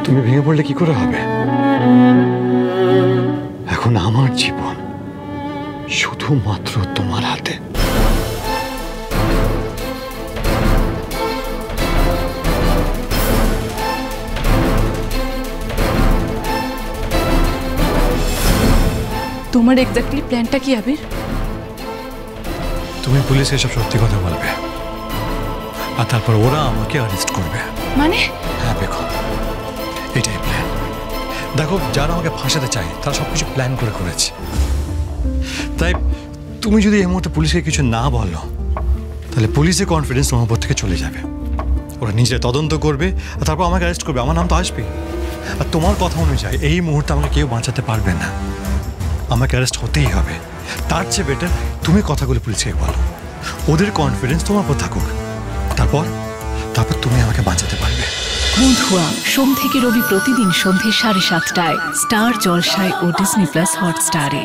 তুমি ভেঙে পড়লে কি করে হবে? এখন আমার জীবন শুধুমাত্র তোমার হাতে। তোমার এক্স্যাক্টলি প্ল্যানটা কি আবির? তুমি পুলিশকে সব সত্যি কথা বলবে, আর তারপর ওরা আমাকে অ্যারেস্ট করবে। মানে? হ্যাঁ দেখো, এটাই প্ল্যান। দেখো, যারা আমাকে ফাঁসাতে চায় তারা সবকিছু প্ল্যান করে করেছে। তাই তুমি যদি এই মুহূর্তে পুলিশকে কিছু না বলো, তাহলে পুলিশের কনফিডেন্স তোমার উপর থেকে চলে যাবে। ওরা নিজে তদন্ত করবে আর তারপর আমাকে অ্যারেস্ট করবে। আমার নাম তো আসবে। আর তোমার কথা অনুযায়ী এই মুহূর্তে আমাকে কেউ বাঁচাতে পারবে না, আমাকে অ্যারেস্ট হতেই হবে। তার চেয়ে বেটার তুমি কথাগুলো পুলিশকে বলো, ওদের কনফিডেন্স তোমার উপর থাকুক, তারপর তুমি আমাকে বাঁচাতে পারবে। বন্ধুয়া সোম থেকে রবি প্রতিদিন সন্ধ্যে 7:30টায় স্টার জলসায় ও ডিজনি প্লাস হটস্টারে।